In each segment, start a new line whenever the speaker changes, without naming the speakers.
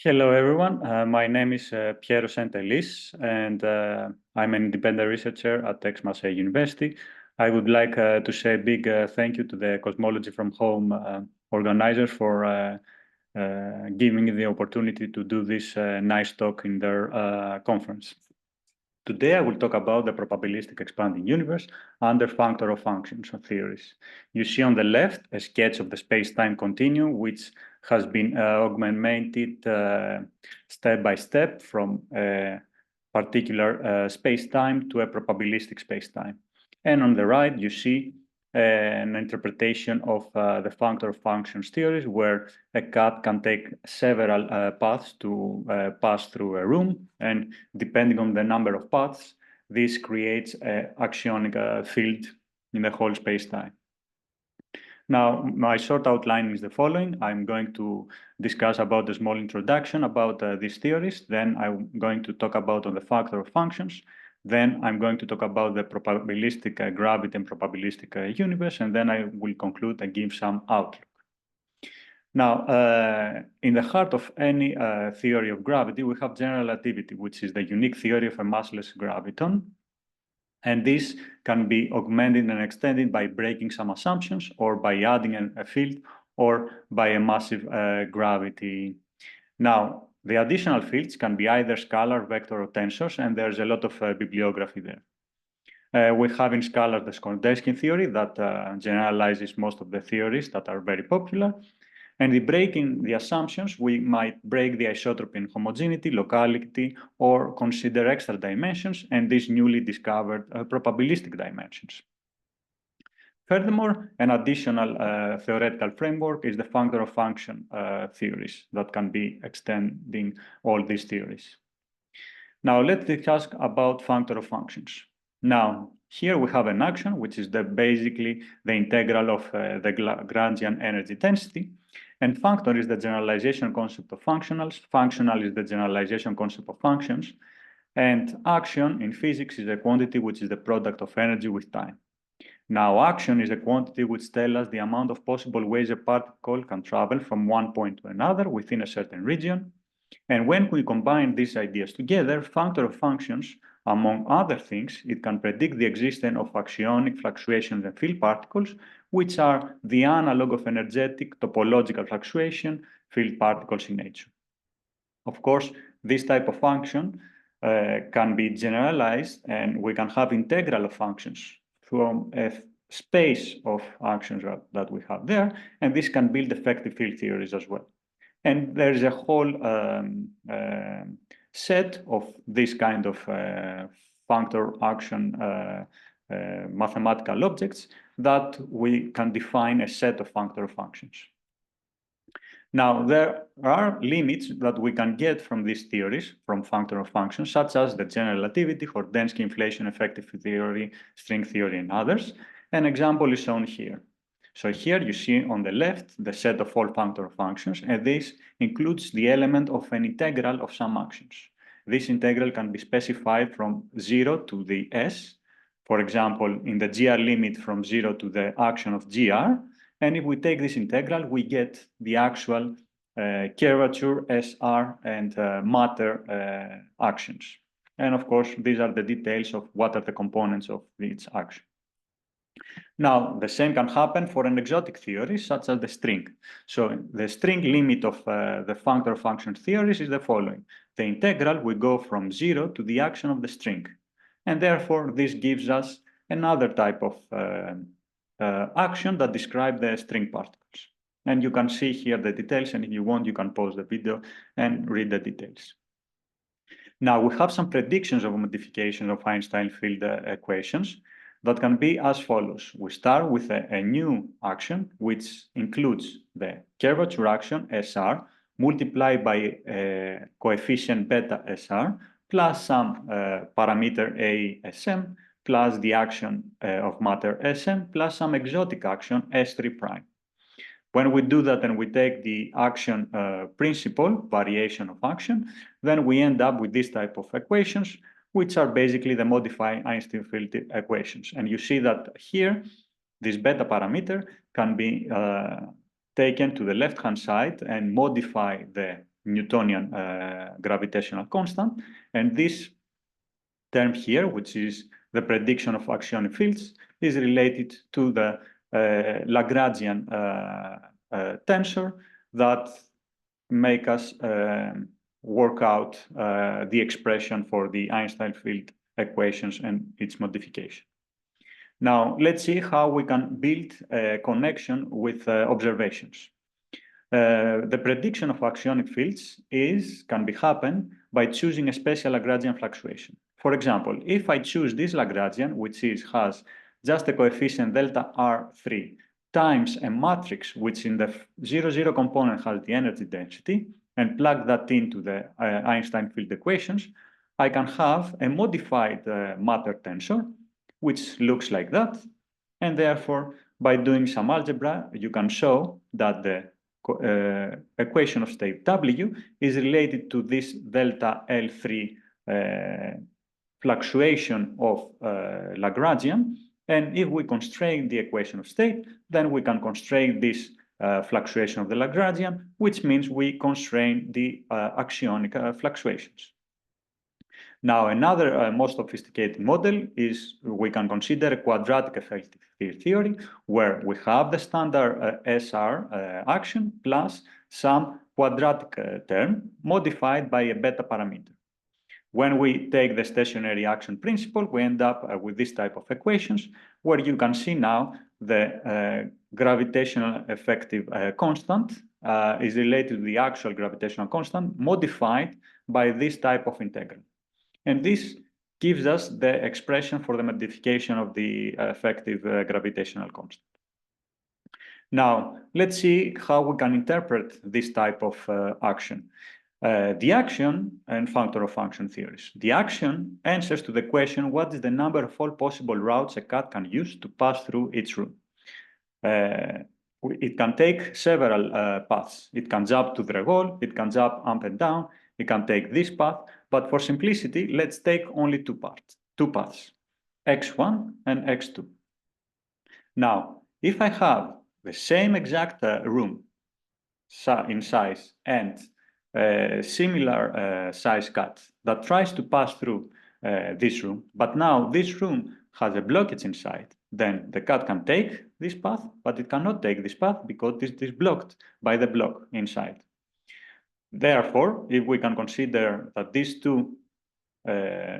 Hello, everyone. My name is Pierros Ntelis, and I'm an independent researcher at Aix-Marseille University. I would like to say a big thank you to the Cosmology from Home organizers for giving me the opportunity to do this nice talk in their conference. Today, I will talk about the probabilistic expanding universe under functor-of-actions theories. You see on the left a sketch of the space-time continuum, which has been augmented step by step from a particular space-time to a probabilistic space-time. And on the right, you see an interpretation of the functor-of-actions theories, where a cat can take several paths to pass through a room, and depending on the number of paths, this creates an axionic field in the whole space-time. Now, my short outline is the following. I'm going to discuss about a small introduction about these theories. Then I'm going to talk about the functor-of-actions. Then I'm going to talk about the probabilistic gravity and probabilistic universe, and then I will conclude and give some outlook. Now, in the heart of any theory of gravity, we have general relativity, which is the unique theory of a massless graviton. And this can be augmented and extended by breaking some assumptions, or by adding a field, or by a massive gravity. Now, the additional fields can be either scalar, vector, or tensors, and there's a lot of bibliography there. We have in scalar the Skorodeskiy theory that generalizes most of the theories that are very popular. And in breaking the assumptions, we might break the isotropy in homogeneity, locality, or consider extra dimensions and these newly discovered probabilistic dimensions. Furthermore, an additional theoretical framework is the functor-of-function theories that can be extending all these theories. Now, let's discuss about functor-of-functions. Now, here we have an action, which is basically the integral of the Lagrangian energy density. And functor is the generalization concept of functionals. Functional is the generalization concept of functions. And action in physics is a quantity which is the product of energy with time. Now, action is a quantity which tells us the amount of possible ways a particle can travel from one point to another within a certain region. And when we combine these ideas together, functor-of-functions, among other things, it can predict the existence of axionic fluctuations and field particles, which are the analog of energetic topological fluctuation field particles in nature. Of course, this type of function can be generalized, and we can have integral of functions from a space of actions that we have there, and this can build effective field theories as well. And there is a whole set of this kind of functor action mathematical objects that we can define a set of functor functions. Now, there are limits that we can get from these theories, from functor of functions, such as the general relativity, Hordensky inflation effective theory, string theory, and others. An example is shown here. So here you see on the left the set of all functor functions, and this includes the element of an integral of some actions. This integral can be specified from 0 to the s, for example, in the GR limit from 0 to the action of GR. And if we take this integral, we get the actual curvature, SR, and matter actions. And of course, these are the details of what are the components of each action. Now, the same can happen for an exotic theory, such as the string. So the string limit of the functor function theories is the following. The integral will go from 0 to the action of the string. And therefore, this gives us another type of action that describe the string particles. And you can see here the details, and if you want, you can pause the video and read the details. Now, we have some predictions of modification of Einstein field equations that can be as follows. We start with a new action, which includes the curvature action, SR, multiplied by a coefficient beta SR, plus some parameter A SM, plus the action of matter SM, plus some exotic action S3 prime. When we do that and we take the action principle, variation of action, then we end up with this type of equations, which are basically the modified Einstein field equations. And you see that here, this beta parameter can be taken to the left-hand side and modify the Newtonian gravitational constant. And this term here, which is the prediction of axionic fields, is related to the Lagrangian tensor that make us work out the expression for the Einstein field equations and its modification. Now, let's see how we can build a connection with observations. The prediction of axionic fields can be happen by choosing a special Lagrangian fluctuation. For example, if I choose this Lagrangian, which has just a coefficient delta R3 times a matrix which in the 0,0 component has the energy density, and plug that into the Einstein field equations, I can have a modified matter tensor, which looks like that. And therefore, by doing some algebra, you can show that the equation of state W is related to this delta L3 fluctuation of Lagrangian. And if we constrain the equation of state, then we can constrain this fluctuation of the Lagrangian, which means we constrain the axionic fluctuations. Now, another more sophisticated model is we can consider a quadratic effective field theory, where we have the standard SR action plus some quadratic term modified by a beta parameter. When we take the stationary action principle, we end up with this type of equations, where you can see now the gravitational effective constant is related to the actual gravitational constant modified by this type of integral. And this gives us the expression for the modification of the effective gravitational constant. Now, let's see how we can interpret this type of action. The action and functor-of-action theories. The action answers to the question, what is the number of all possible routes a cat can use to pass through its room? It can take several paths. It can jump to the wall, it can jump up and down, it can take this path, but for simplicity, let's take only two paths, x1 and x2. Now, if I have the same exact room in size and similar size cat that tries to pass through this room, but now this room has a blockage inside, then the cat can take this path, but it cannot take this path because this is blocked by the block inside. Therefore, if we can consider that these two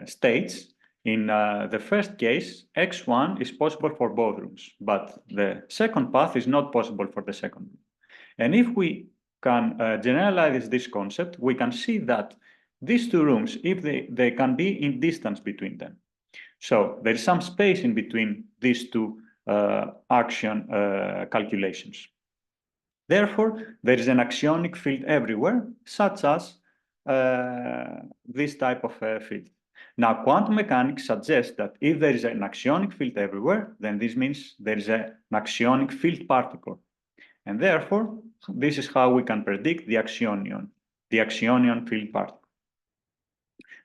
states, in the first case, x1 is possible for both rooms, but the second path is not possible for the second room. And if we can generalize this concept, we can see that these two rooms, if they can be in distance between them. So there is some space in between these two action calculations. Therefore, there is an axionic field everywhere, such as this type of field. Now, quantum mechanics suggests that if there is an axionic field everywhere, then this means there is an axionic field particle. And therefore, this is how we can predict the axionion field particle.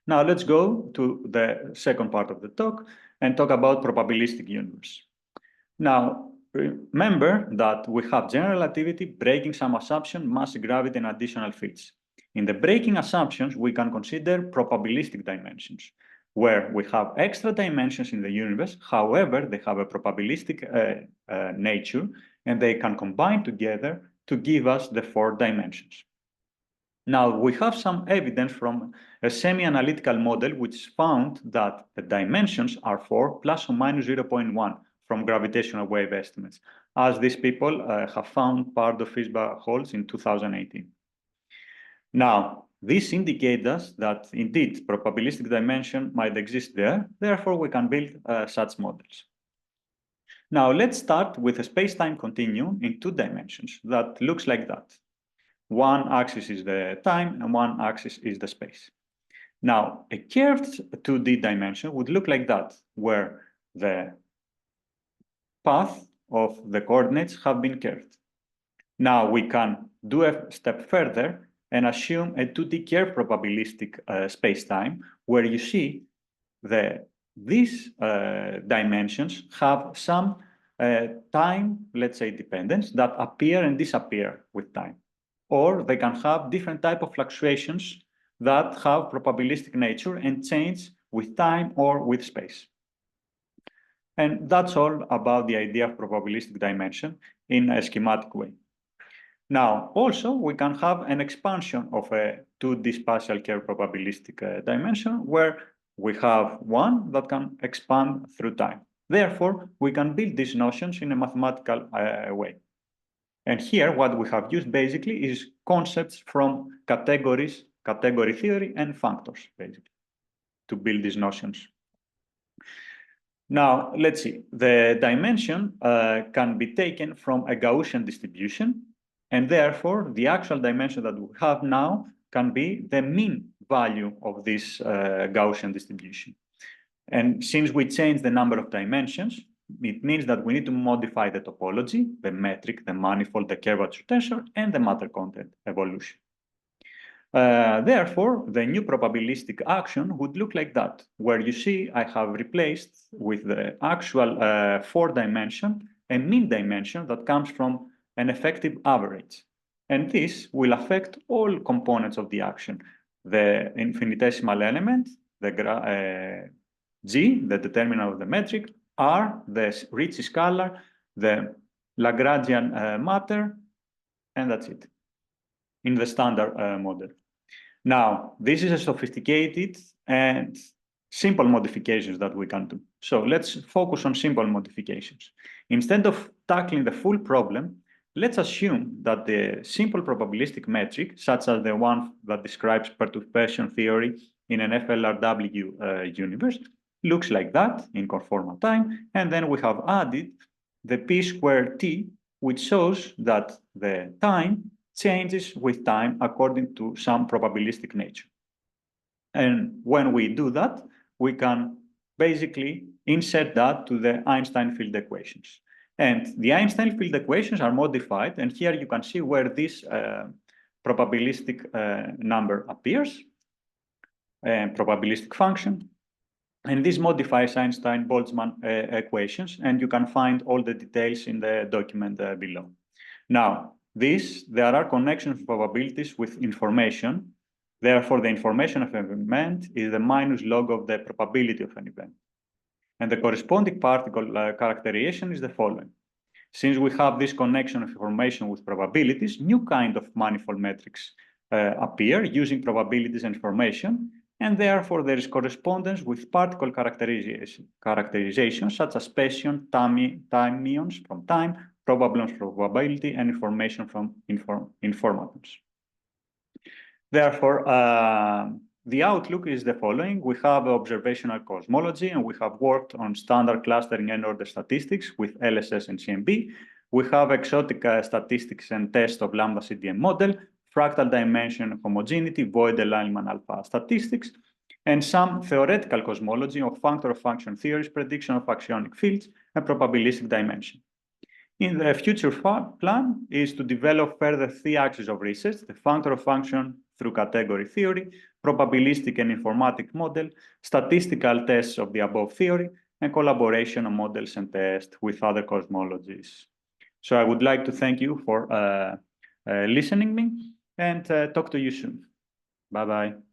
Now, let's go to the second part of the talk and talk about probabilistic universe. Now, remember that we have general relativity, breaking some assumption, massive gravity, and additional fields. In the breaking assumptions, we can consider probabilistic dimensions, where we have extra dimensions in the universe. However, they have a probabilistic nature, and they can combine together to give us the 4 dimensions. Now, we have some evidence from a semi-analytical model which found that the dimensions are 4 plus or minus 0.1 from gravitational wave estimates, as these people have found part of Fishbach holes in 2018. Now, this indicates us that indeed probabilistic dimension might exist there, therefore we can build such models. Now, let's start with a space-time continuum in 2 dimensions that looks like that. One axis is the time and one axis is the space. Now, a curved 2D dimension would look like that, where the path of the coordinates have been curved. Now, we can do a step further and assume a 2D curve probabilistic space-time, where you see these dimensions have some time, let's say, dependence that appear and disappear with time. or they can have different type of fluctuations that have probabilistic nature and change with time or with space. And that's all about the idea of probabilistic dimension in a schematic way. Now, also, we can have an expansion of a 2D spatial curve probabilistic dimension where we have one that can expand through time. Therefore, we can build these notions in a mathematical way. And here, what we have used basically is concepts from categories, category theory, and functors, basically, to build these notions. Now, let's see. The dimension can be taken from a Gaussian distribution, and therefore, the actual dimension that we have now can be the mean value of this Gaussian distribution. And since we change the number of dimensions, it means that we need to modify the topology, the metric, the manifold, the curvature tensor, and the matter content evolution. Therefore, the new probabilistic action would look like that, where you see I have replaced with the actual 4-dimension a mean dimension that comes from an effective average. And this will affect all components of the action, the infinitesimal element, the G, the determinant of the metric, R, the Ricci scalar, the Lagrangian matter, and that's it, in the standard model. Now, this is a sophisticated and simple modifications that we can do. So let's focus on simple modifications. Instead of tackling the full problem, let's assume that the simple probabilistic metric, such as the one that describes perturbation theory in an FLRW universe, looks like that in conformal time. And then we have added the p squared t, which shows that the time changes with time according to some probabilistic nature. And when we do that, we can basically insert that to the Einstein field equations. And the Einstein field equations are modified, and here you can see where this probabilistic number appears, probabilistic function. And this modifies Einstein-Boltzmann equations, and you can find all the details in the document below. Now, there are connections of probabilities with information. Therefore, the information of an event is the minus log of the probability of an event. And the corresponding particle characterization is the following. Since we have this connection of information with probabilities, new kind of manifold metrics appear using probabilities and information, and therefore there is correspondence with particle characterization such as spatial, timions from time, probablons from probability, and information from informatons. Therefore, the outlook is the following. We have observational cosmology, and we have worked on standard clustering and order statistics with LSS and CMB. We have exotic statistics and test of lambda CDM model, fractal dimension homogeneity, void alignment alpha statistics, and some theoretical cosmology of functor-of-action theories, prediction of axionic fields, and probabilistic dimension. In the future plan is to develop further 3 axes of research, the functor-of-function through category theory, probabilistic and informatic model, statistical tests of the above theory, and collaboration on models and tests with other cosmologies. So I would like to thank you for listening me, and talk to you soon. Bye-bye.